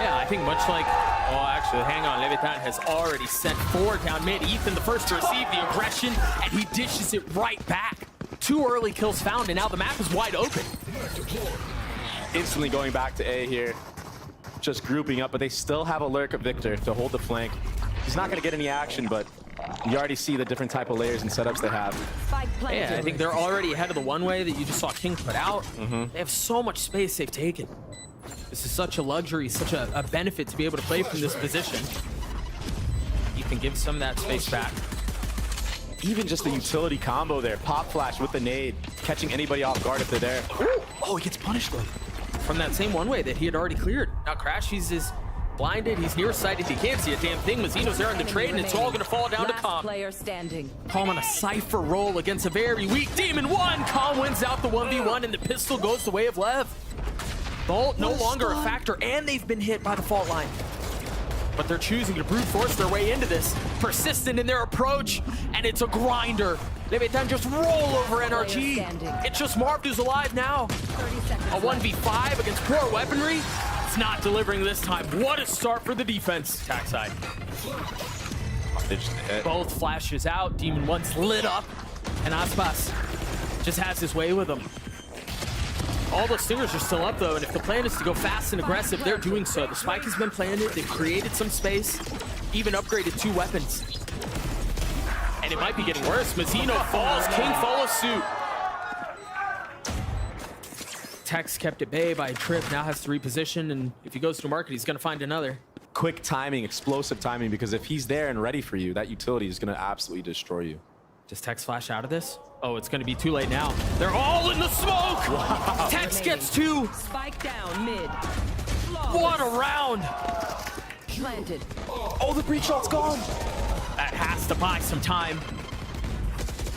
Yeah, I think much like, oh, actually, hang on, Leviatán has already sent 4 down mid. Ethan, the first to receive the aggression, and he dishes it right back. 2 early kills found, and now the map is wide open. Instantly going back to A here, just grouping up, but they still have a lurk of Victor to hold the flank. He's not going to get any action, but you already see the different type of layers and setups they have. Yeah, I think they're already ahead of the one-way that you just saw King put out. They have so much space they've taken. This is such a luxury, such a benefit to be able to play from this position. You can give some of that space back. Even just the utility combo there, pop flash with the nade, catching anybody off guard if they're there. Ooh. Oh, he gets punished though. From that same one-way that he had already cleared. Now Crashies is blinded, he's nearsighted, he can't see a damn thing. Mazino's there in the trade, and it's all gonna fall down to Calm. Calm on a Cypher roll against a very weak Demon 1. Calm wins out the 1v1, and the pistol goes the way of Lev. Bolt no longer a factor, and they've been hit by the fault line. But they're choosing to brute force their way into this. Persistent in their approach, and it's a grinder. Leviatán just roll over NRG. It's just Marv who's alive now. A 1v5 against poor weaponry. It's not delivering this time. What a start for the defense. Attack side. Both flashes out. Demon 1's lit up, and Aspas just has his way with him. All those stingers are still up though, and if the plan is to go fast and aggressive, they're doing so. The spike has been planted, they've created some space, even upgraded 2 weapons. And it might be getting worse. Mazino falls, King follows suit. Tex kept at bay by a trip, now has to reposition, and if he goes to market, he's gonna find another. Quick timing, explosive timing, because if he's there and ready for you, that utility is gonna absolutely destroy you. Does Tex flash out of this? Oh, it's gonna be too late now. They're all in the smoke! Wow. Tex gets 2. Spike down mid. What a round! Planted. Oh, the breach shot's gone! That has to buy some time.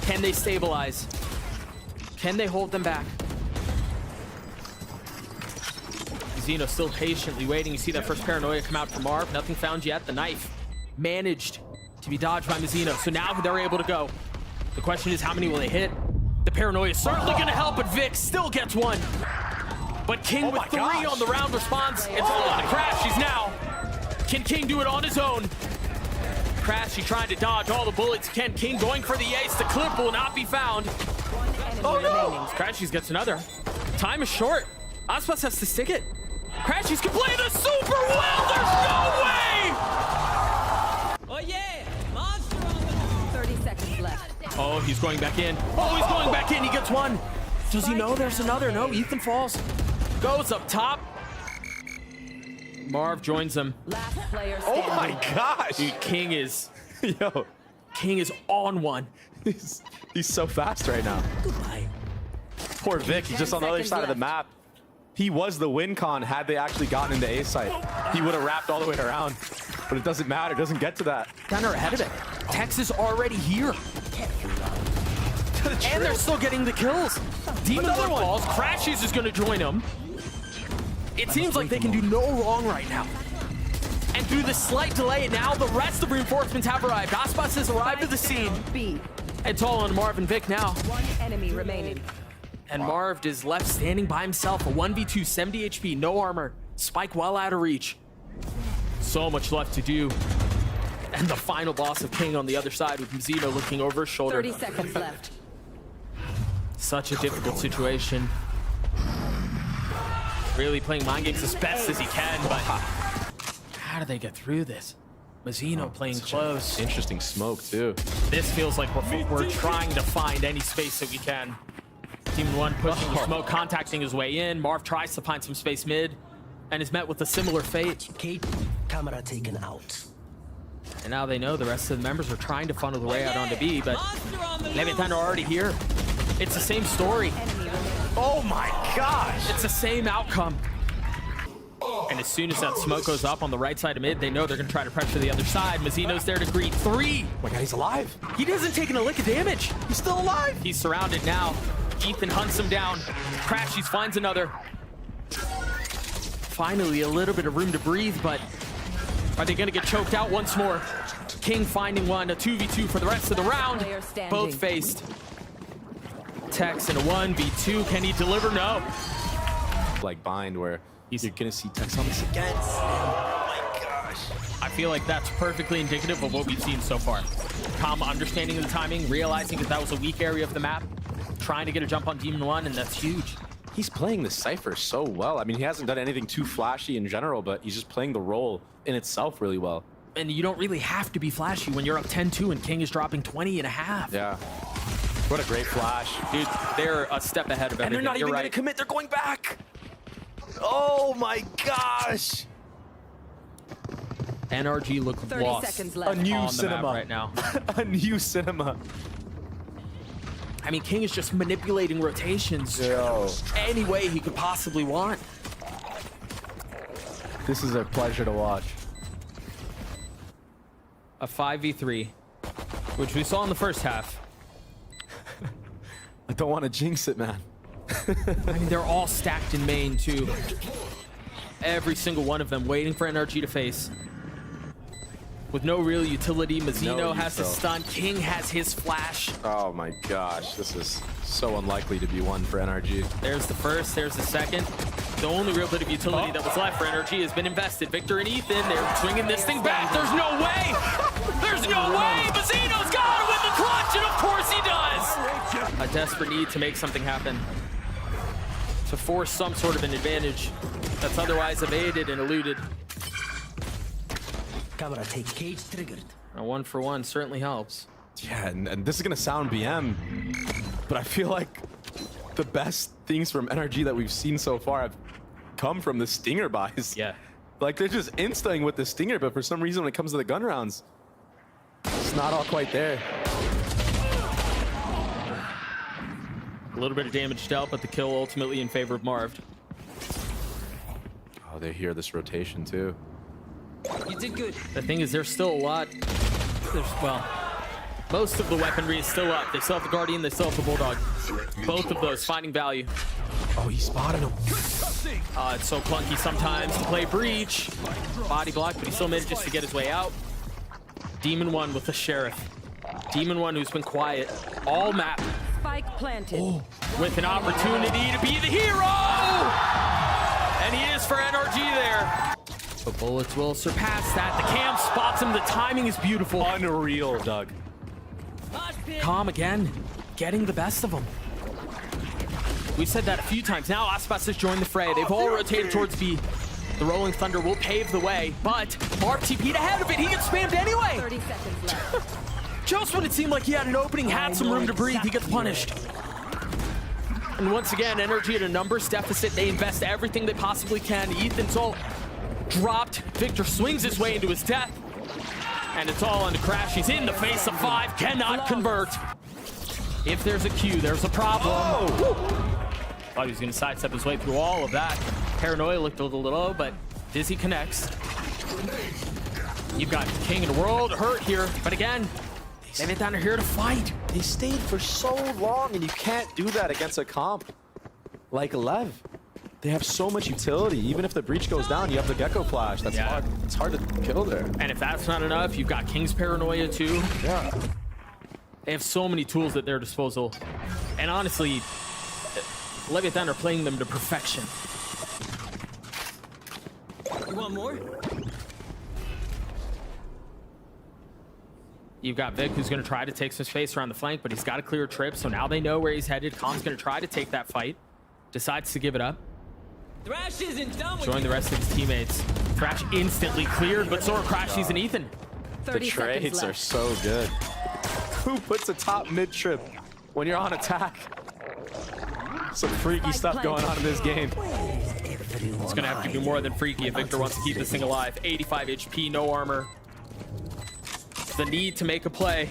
Can they stabilize? Can they hold them back? Zeno still patiently waiting. You see that first paranoia come out from Marv. Nothing found yet. The knife managed to be dodged by Mazino. So now they're able to go. The question is, how many will they hit? The paranoia is certainly going to help, but Vic still gets 1. But King with 3 on the round response. It's all on the Crashies now. Can King do it on his own? Crashy trying to dodge all the bullets. Can King going for the ace? The clip will not be found. Oh no! Crashies gets another. Time is short. Aspas has to stick it. Crashies can play this super well. There's no way! Oh yeah! Monster on the 30 seconds left. Oh, he's going back in. Oh, he's going back in. He gets 1. Does he know there's another? No, Ethan falls. Goes up top. Marv joins him. Last player standing. Oh my gosh! Dude, King is... Yo. King is on 1. He's so fast right now. Goodbye. Poor Vic, he's just on the other side of the map. He was the win con had they actually gotten into A site. He would have wrapped all the way around. But it doesn't matter, it doesn't get to that. Gunner ahead of it. Tex is already here. And they're still getting the kills. Demon One falls. Crashies is going to join him. It seems like they can do no wrong right now. And through the slight delay, now the rest of reinforcements have arrived. Aspas has arrived at the scene. It's all on Marv and Vic now. 1 enemy remaining. And Marv is left standing by himself. A 1v2, 70 HP, no armor. Spike well out of reach. So much left to do. And the final boss of King on the other side with Mazino looking over his shoulder. 30 seconds left. Such a difficult situation. Really playing mind games as best as he can, but how do they get through this? Mazino playing close. Interesting smoke too. This feels like we're trying to find any space that we can. Demon 1 pushing the smoke, contacting his way in. Marv tries to find some space mid and is met with a similar fate. Kate, camera taken out. And now they know the rest of the members are trying to funnel their way out onto B, but Leviatán are already here. It's the same story. Oh my gosh! It's the same outcome. And as soon as that smoke goes up on the right side of mid, they know they're going to try to pressure the other side. Mazino's there to greet 3. Oh my god, he's alive. He hasn't taken a lick of damage. He's still alive. He's surrounded now. Ethan hunts him down. Crashies finds another. Finally, a little bit of room to breathe, but are they going to get choked out once more? King finding 1, a 2v2 for the rest of the round. Both faced. Tex in a 1v2. Can he deliver? No. Like bind where you're going to see Tex on this again. feel like that's perfectly indicative of what we've seen so far. Calm understanding of the timing, realizing that was a weak area of the map, trying to get a jump on Demon 1, and that's huge. He's playing the Cypher so well. I mean, he hasn't done anything too flashy in general, but he's just playing the role in itself really well. And you don't really have to be flashy when you're up 10-2 and King is dropping 20 and a half. Yeah. What a great flash. Dude, they're a step ahead of everything. And they're not even right. going to commit. They're going back. Oh my gosh. NRG look 30 lost seconds left. A new on the cinema map right now. A new cinema. I mean, King is just manipulating rotations any way he could possibly want. This is a pleasure to watch. A 5v3, which we saw in the first half. I don't want to jinx it, man. I mean, they're all stacked in main, too. Every single one of them waiting for NRG to face. With no real utility, Mazzino has his stun, King has his flash. Oh my gosh, this is so unlikely to be one for NRG. There's the first, there's the second. The only real bit of utility that was left for NRG has been invested. Victor and Ethan, they're swinging this thing back. There's no way! There's no way! Mazzino's got it with the clutch, and of course he does! A desperate need to make something happen. To force some sort of an advantage that's otherwise evaded and eluded. Camera take cage triggered. A 1-for-1 certainly helps. Yeah, and this is gonna sound BM, but I feel like the best things from NRG that we've seen so far have come from the Stinger buys. Yeah. Like, they're just instaing with the Stinger, but for some reason when it comes to the gun rounds, it's not all quite there. A little bit of damage dealt, but the kill ultimately in favor of Marv. Oh, they hear this rotation too. You did good. The thing is, there's still a lot. Well, most of the weaponry is still up. They still have the Guardian, they still have the Bulldog. Both of those finding value. Oh, he spotted him. It's so clunky sometimes to play Breach. Body block, but he still manages to get his way out. Demon 1 with the Sheriff. Demon 1 who's been quiet all map. Spike planted. With an opportunity to be the hero! And he is for NRG there. But bullets will surpass that. The cam spots him. The timing is beautiful. Unreal, Doug. Calm again, getting the best of him. We've said that a few times now. Aspas has joined the fray. They've all rotated towards B. The Rolling Thunder will pave the way, but Marv TP'd ahead of it. He gets spammed anyway. 30 seconds left. Just when it seemed like he had an opening, had some room to breathe, he gets punished. And once again, NRG at a numbers deficit. They invest everything they possibly can. Ethan's ult dropped. Victor swings his way into his death. And it's all on to Crash. He's in the face of 5, cannot convert. If there's a Q, there's a problem. Thought he was going to sidestep his way through all of that. Paranoia looked a little low, but Dizzy connects. You've got King and World hurt here, but again, Leviatán are here to fight. They stayed for so long, and you can't do that against a comp like Lev. They have so much utility. Even if the breach goes down, you have the Gecko Flash. That's hard. It's hard to kill there. And if that's not enough, you've got King's Paranoia too. Yeah. They have so many tools at their disposal. And honestly, Leviatán are playing them to perfection. You want more? You've got Vic, who's going to try to take some space around the flank, but he's got a clear trip, so now they know where he's headed. Calm's going to try to take that fight. Decides to give it up. Thrash isn't done with Join the rest of his teammates. Thrash instantly cleared, but so are Crashies and Ethan. 30 The seconds trades are left. so good. Who puts a top mid trip when you're on attack? Some freaky stuff going on in this game. It's going to have to be more than freaky if Victor wants to keep this thing alive. 85 HP, no armor. The need to make a play.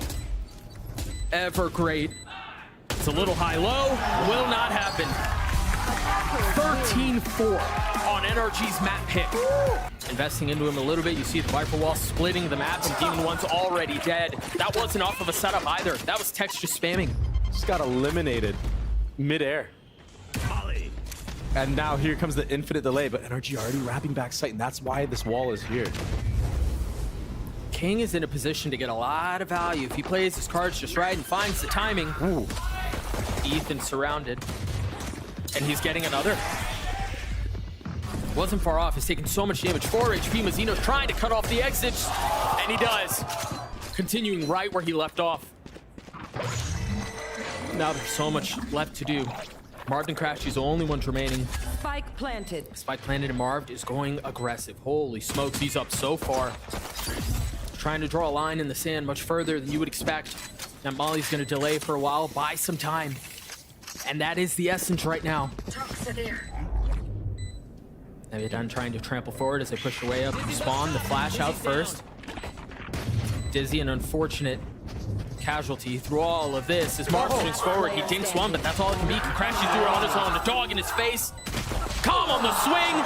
Ever great. It's a little high-low. Will not happen. 13-4 on NRG's map pick. Investing into him a little bit. You see the Viper Wall splitting the map, and Demon 1's already dead. That wasn't off of a setup either. That was Tex just spamming. Just got eliminated mid-air. And now here comes the infinite delay, but NRG already wrapping back sight, and that's why this wall is here. King is in a position to get a lot of value if he plays his cards just right and finds the timing. Ooh. Ethan surrounded, and he's getting another. Wasn't far off. He's taking so much damage. 4 HP. Mazino's trying to cut off the exits, and he does. Continuing right where he left off. Now there's so much left to do. Marv and Crash is the only ones remaining. Spike planted. Spike planted, and Marv is going aggressive. Holy smokes, he's up so far. Trying to draw a line in the sand much further than you would expect. Now Molly's going to delay for a while, buy some time. And that is the essence right now. Leviatán trying to trample forward as they push their way up and spawn. The flash out first. Dizzy, an unfortunate casualty through all of this as Marv swings forward. He dinks one, but that's all it can be. Crashes through it on his own. The dog in his face. Calm on the swing.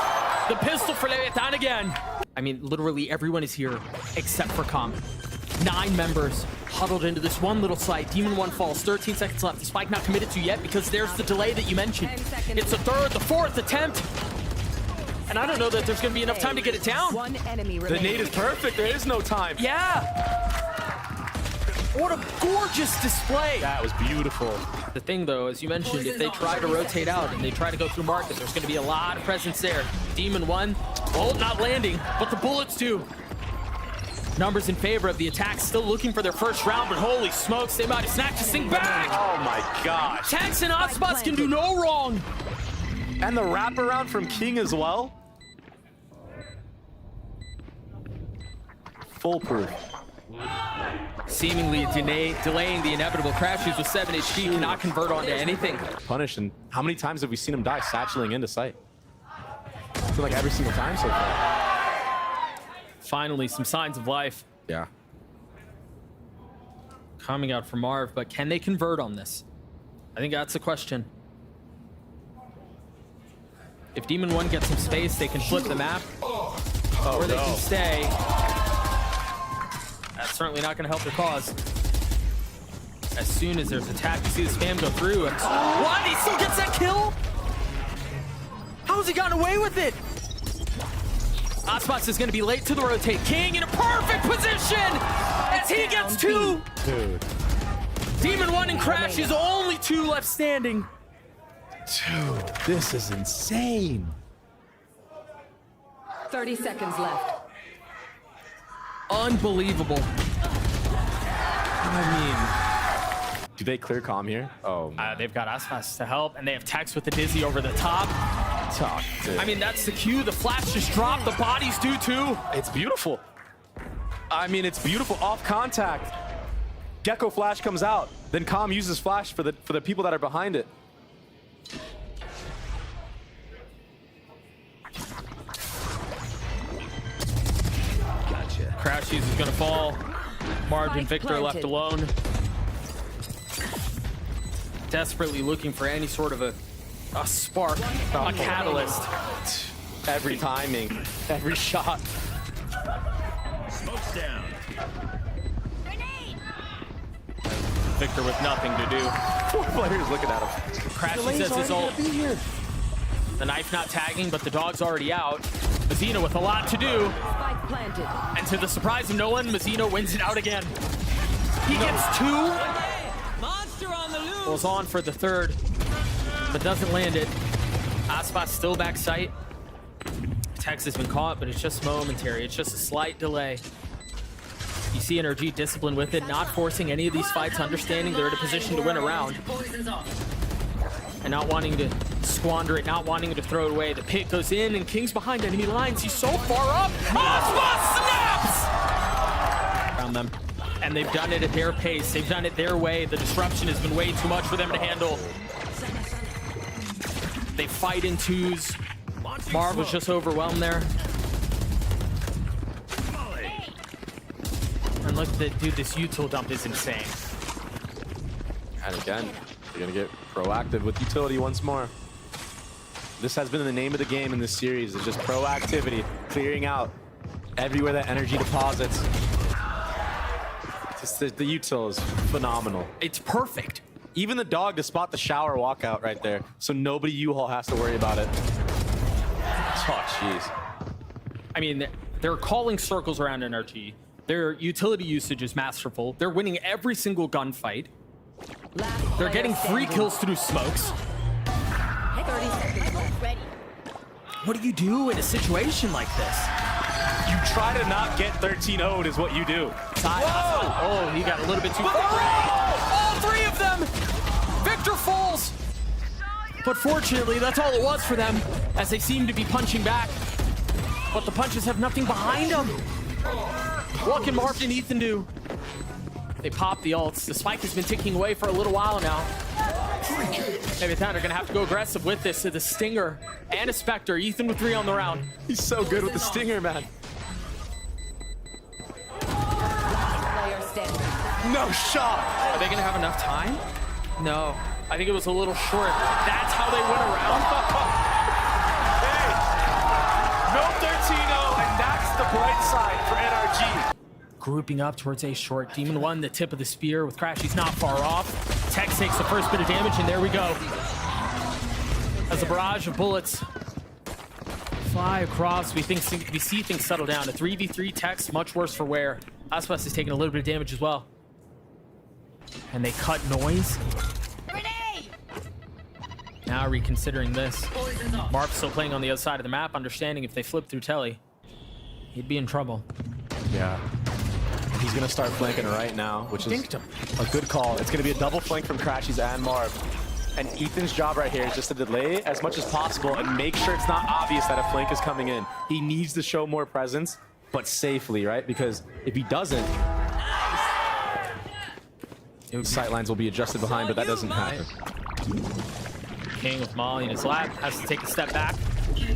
The pistol for Leviatán again. I mean, literally everyone is here except for Calm. 9 members huddled into this one little site. Demon 1 falls. 13 seconds left. The spike not committed to yet because there's the delay that you mentioned. It's the third, the fourth attempt. And I don't know that there's going to be enough time to get it down. One enemy The remaining. nade is perfect. There is no time. Yeah. What a gorgeous display. That was beautiful. The thing, though, as you mentioned, if they try to rotate out and they try to go through market, there's going to be a lot of presence there. Demon 1, bolt not landing, but the bullets do. Numbers in favor of the attack, still looking for their first round, but holy smokes, they might have snatched this thing back. Oh my gosh. Tanks and hotspots can do no wrong. And the wraparound from King as well. Foolproof. Seemingly delaying the inevitable. Crashes with 7 HP, cannot convert onto anything. Punish, and how many times have we seen him die satcheling into sight? I feel like every single time so far. Finally, some signs of life Yeah. coming out from Marv, but can they convert on this? I think that's the question. If Demon 1 gets some space, they can flip the map, or they can stay. That's certainly not going to help their cause. As soon as there's attack, you see the spam go through. And what? He still gets that kill? How has he gotten away with it? Hotspots is going to be late to the rotate. King in a perfect position as he gets 2. Dude. Demon 1 and Crash is only 2 left standing. Dude, this is insane. 30 seconds left. Unbelievable. I Do they clear Calm here? Oh, mean, they've got Aspas to help, and they have Tex with the Dizzy over the top. talk, dude. I mean, that's the cue. The flash just dropped. The bodies do too. It's beautiful. I mean, it's beautiful. Off contact. Gecko flash comes out. Then Calm uses flash for the people that are behind it. Gotcha. Crash is going to fall. Marv and Victor planted. left alone. Desperately looking for any sort of a spark, a catalyst. Every timing, every shot. Smoke's down. Victor with nothing to do. 4 players looking at him. Crash says his ult. The knife not tagging, but the dog's already out. Mazino with a lot to do. Spike planted. And to the surprise of no one, Mazino wins it out again. He gets 2. Monster on the loose. Goes on for the 3rd, but doesn't land it. Aspat's still back sight. Tex has been caught, but it's just momentary. It's just a slight delay. You see NRG disciplined with it, not forcing any of these fights, understanding they're in a position to win a round. And not wanting to squander it, not wanting to throw it away. The pick goes in, and King's behind enemy lines. He's so far up. Aspa snaps! Around them. And they've done it at their pace. They've done it their way. The disruption has been way too much for them to handle. They fight in 2s. Marv was just overwhelmed there. And look at that, dude, this util dump is insane. And again, you're gonna get proactive with utility once more. This has been the name of the game in this series, is just proactivity, clearing out everywhere that energy deposits. Just the util is phenomenal. It's perfect. Even the dog to spot the shower walkout right there, so nobody U-Haul has to worry about it. Oh, jeez. I mean, they're calling circles around NRG. Their utility usage is masterful. They're winning every single gunfight. They're getting free kills through smokes. 30 seconds. What do you do in a situation like this? You try to not get 13-0'd is what you do. Oh, he got a little bit too far. All three of them! Victor falls! But fortunately, that's all it was for them, as they seem to be punching back. But the punches have nothing behind them. What can Marv and Ethan do? They pop the ults. The spike has been ticking away for a little while now. Leviatán are gonna have to go aggressive with this. So the Stinger and a Spectre. Ethan with 3 on the round. He's so good with the Stinger, man. No shot. Are they gonna have enough time? No. I think it was a little short. That's how they went around. Hey, no 13-0, and that's the bright side for NRG. Grouping up towards A short. Demon 1, the tip of the spear with Crash. He's not far off. Tex takes the first bit of damage, and there we go. As a barrage of bullets fly across, we see things settle down. A 3v3 Tex, much worse for wear. Aspas is taking a little bit of damage as well. And they cut noise. Now reconsidering this. Marv still playing on the other side of the map, understanding if they flip through Telly, he'd be in trouble. Yeah. He's gonna start flanking right now, which is a good call. It's gonna be a double flank from Crashies and Marv. And Ethan's job right here is just to delay as much as possible and make sure it's not obvious that a flank is coming in. He needs to show more presence, but safely, right? Because if he doesn't, sightlines will be adjusted behind, but that doesn't happen. King with Molly in his lap has to take a step back.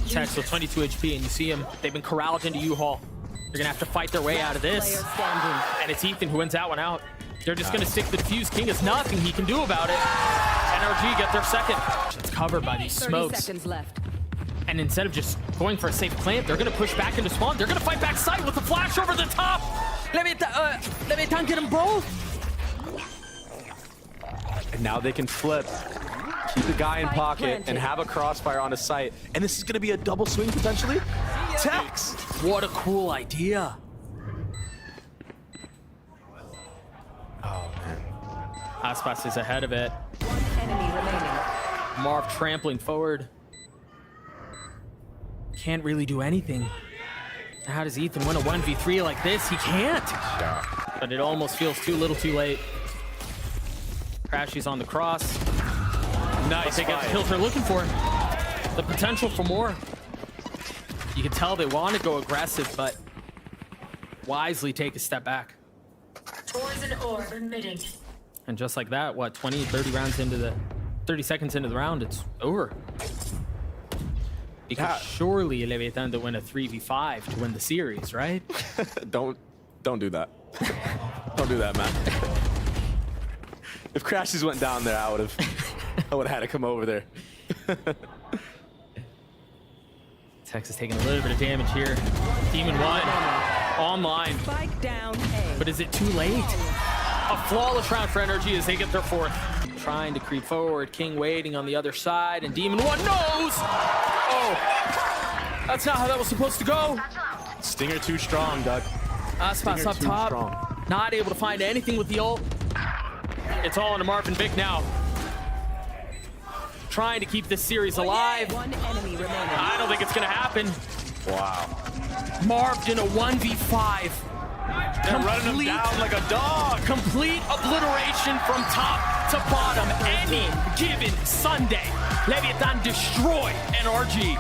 Tex with 22 HP, and you see him. They've been corralled into U-Haul. They're gonna have to fight their way out of this. And it's Ethan who wins that one out. They're just gonna stick the defuse. King has nothing he can do about it. NRG get their second. It's covered by these smokes. 30 seconds left. And instead of just going for a safe plant, they're gonna push back into spawn. They're gonna fight back side with the flash over the top. Leviatán get them both. And now they can flip. Keep the guy in pocket and have a crossfire on his site. And this is going to be a double swing potentially. Tex! What a cool idea. Oh, man. Aspas is ahead of it. One enemy remaining. Marv trampling forward. Can't really do anything. How does Ethan win a 1v3 like this? He can't. Yeah. But it almost feels too little too late. Crashies on the cross. Nice. They get the kills they're looking for. The potential for more. You can tell they want to go aggressive, but wisely take a step back. Poison orb emitting. And just like that, what, 20, 30 seconds into the round, it's over. Because surely Leviatán to win a 3v5 to win the series, right? Don't do that. Don't do that, man. If Crashies went down there, I would have had to come over there. Tex is taking a little bit of damage here. Demon 1 online. Spike down A. But is it too late? A flawless round for NRG as they get their fourth. Trying to creep forward. King waiting on the other side, and Demon 1 knows! Oh, that's not how that was supposed to go. Stinger too strong, Doug. Aspas up top. Strong. Not able to find anything with the ult. It's all into Marv and Vic now. Trying to keep this series alive. One enemy remaining. I don't think it's gonna happen. Wow. Marv in a 1v5. They're running him down like a dog. Complete obliteration from top to bottom. Any given Sunday, Leviatán destroy NRG.